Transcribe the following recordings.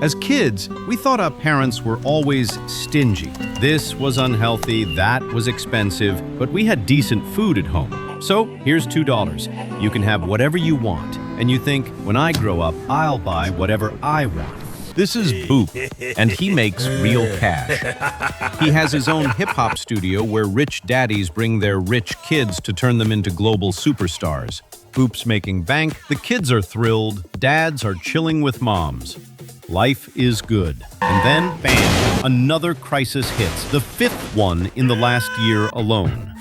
As kids, we thought our parents were always stingy. This was unhealthy, that was expensive, but we had decent food at home. So here's $2. You can have whatever you want. And you think, when I grow up, I'll buy whatever I want. This is Boop, and he makes real cash. He has his own hip-hop studio where rich daddies bring their rich kids to turn them into global superstars. Boop's making bank, the kids are thrilled, dads are chilling with moms. Life is good. And then, bam, another crisis hits, the 5th one in the last year alone.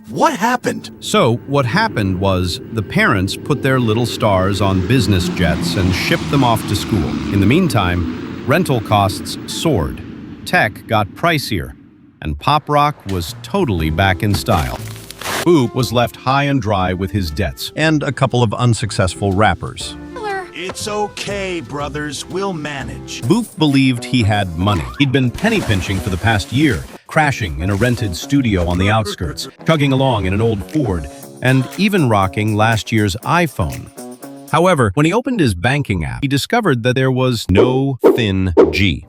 What happened? So, what happened was the parents put their little stars on business jets and shipped them off to school. In the meantime, rental costs soared, tech got pricier, and pop rock was totally back in style. Boop was left high and dry with his debts and a couple of unsuccessful rappers. It's okay, brothers. We'll manage. Boop believed he had money. He'd been penny pinching for the past year, crashing in a rented studio on the outskirts, chugging along in an old Ford, and even rocking last year's iPhone. However, when he opened his banking app, he discovered that there was no thin G.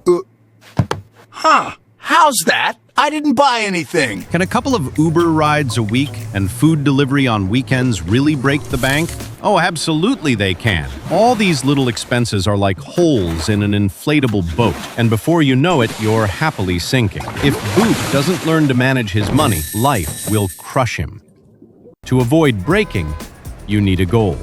How's that? I didn't buy anything. Can a couple of Uber rides a week and food delivery on weekends really break the bank? Oh, absolutely they can. All these little expenses are like holes in an inflatable boat, and before you know it, you're happily sinking. If Boop doesn't learn to manage his money, life will crush him. To avoid breaking, you need a goal.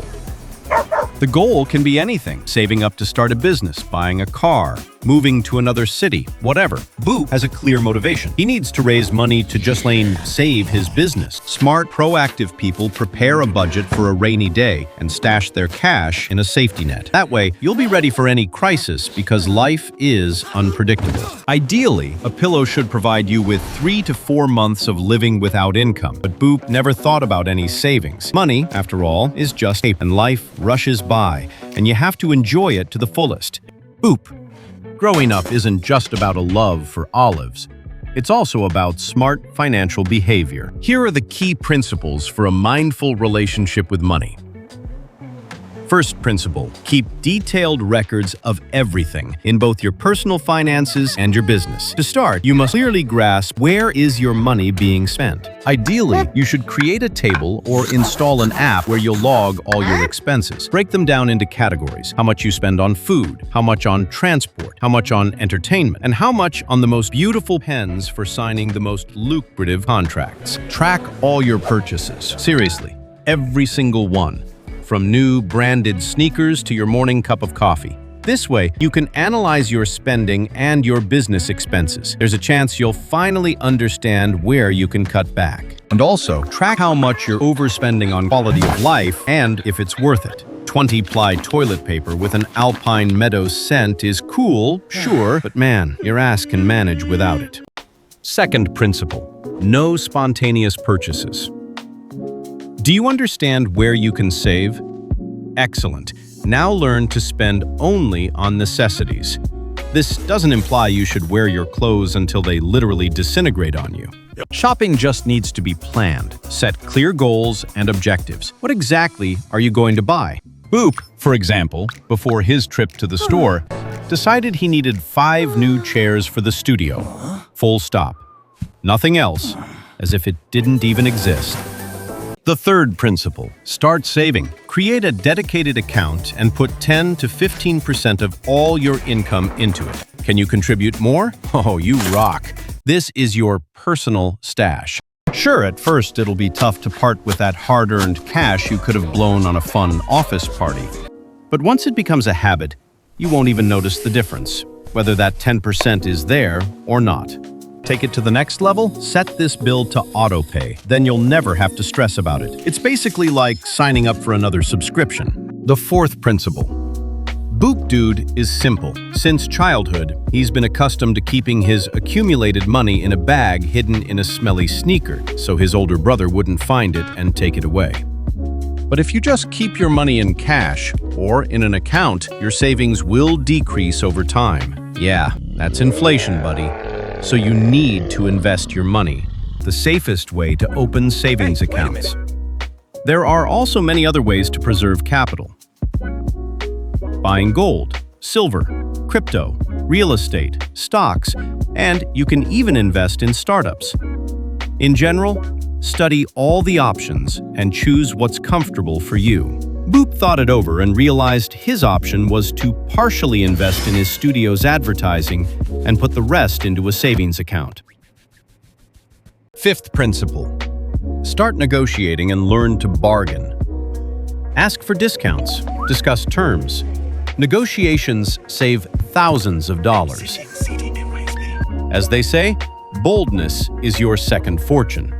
The goal can be anything: saving up to start a business, buying a car, moving to another city, whatever. Boop has a clear motivation. He needs to raise money to just plain save his business. Smart, proactive people prepare a budget for a rainy day and stash their cash in a safety net. That way, you'll be ready for any crisis because life is unpredictable. Ideally, a pillow should provide you with 3 to 4 months of living without income, but Boop never thought about any savings. Money, after all, is just tape, and life rushes by, and you have to enjoy it to the fullest. Boop. Growing up isn't just about a love for olives. It's also about smart financial behavior. Here are the key principles for a mindful relationship with money. First principle, keep detailed records of everything in both your personal finances and your business. To start, you must clearly grasp where is your money being spent. Ideally, you should create a table or install an app where you'll log all your expenses. Break them down into categories: how much you spend on food, how much on transport, how much on entertainment, and how much on the most beautiful pens for signing the most lucrative contracts. Track all your purchases. Seriously, every single one. From new branded sneakers to your morning cup of coffee. This way, you can analyze your spending and your business expenses. There's a chance you'll finally understand where you can cut back. And also, track how much you're overspending on quality of life and if it's worth it. 20-ply toilet paper with an Alpine Meadows scent is cool, sure, but man, your ass can manage without it. Second principle, no spontaneous purchases. Do you understand where you can save? Excellent. Now learn to spend only on necessities. This doesn't imply you should wear your clothes until they literally disintegrate on you. Shopping just needs to be planned. Set clear goals and objectives. What exactly are you going to buy? Boop, for example, before his trip to the store, decided he needed 5 new chairs for the studio. Full stop. Nothing else, as if it didn't even exist. The third principle, start saving. Create a dedicated account and put 10 to 15% of all your income into it. Can you contribute more? Oh, you rock. This is your personal stash. Sure, at first it'll be tough to part with that hard-earned cash you could have blown on a fun office party. But once it becomes a habit, you won't even notice the difference, whether that 10% is there or not. Take it to the next level, set this bill to autopay. Then you'll never have to stress about it. It's basically like signing up for another subscription. The fourth principle. Boop Dude is simple. Since childhood, he's been accustomed to keeping his accumulated money in a bag hidden in a smelly sneaker, so his older brother wouldn't find it and take it away. But if you just keep your money in cash or in an account, your savings will decrease over time. Yeah, that's inflation, buddy. So you need to invest your money. The safest way to open savings accounts. There are also many other ways to preserve capital. Buying gold. silver, crypto, real estate, stocks, and you can even invest in startups. In general, study all the options and choose what's comfortable for you. Boop thought it over and realized his option was to partially invest in his studio's advertising and put the rest into a savings account. Fifth principle: start negotiating and learn to bargain. Ask for discounts, discuss terms. Negotiations save thousands of dollars. As they say, boldness is your second fortune.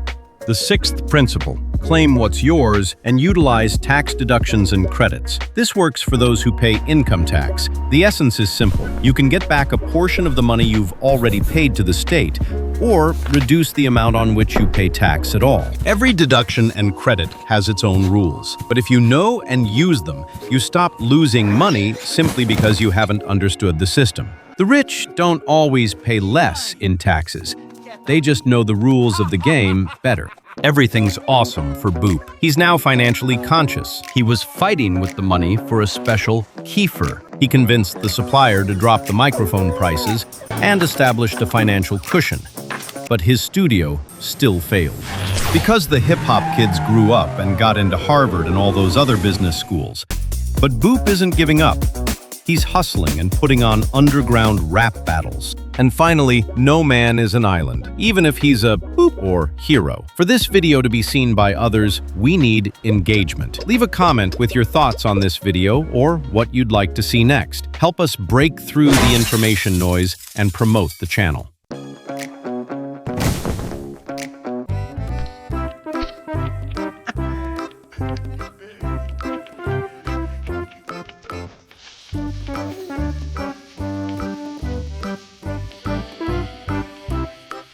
The sixth principle: claim what's yours and utilize tax deductions and credits. This works for those who pay income tax. The essence is simple. You can get back a portion of the money you've already paid to the state, or reduce the amount on which you pay tax at all. Every deduction and credit has its own rules, but if you know and use them, you stop losing money simply because you haven't understood the system. The rich don't always pay less in taxes. They just know the rules of the game better. Everything's awesome for Boop. He's now financially conscious. He was fighting with the money for a special kefir. He convinced the supplier to drop the microphone prices and established a financial cushion. But his studio still failed. Because the hip-hop kids grew up and got into Harvard and all those other business schools. But Boop isn't giving up. He's hustling and putting on underground rap battles. And finally, no man is an island, even if he's a boop or hero. For this video to be seen by others, we need engagement. Leave a comment with your thoughts on this video or what you'd like to see next. Help us break through the information noise and promote the channel.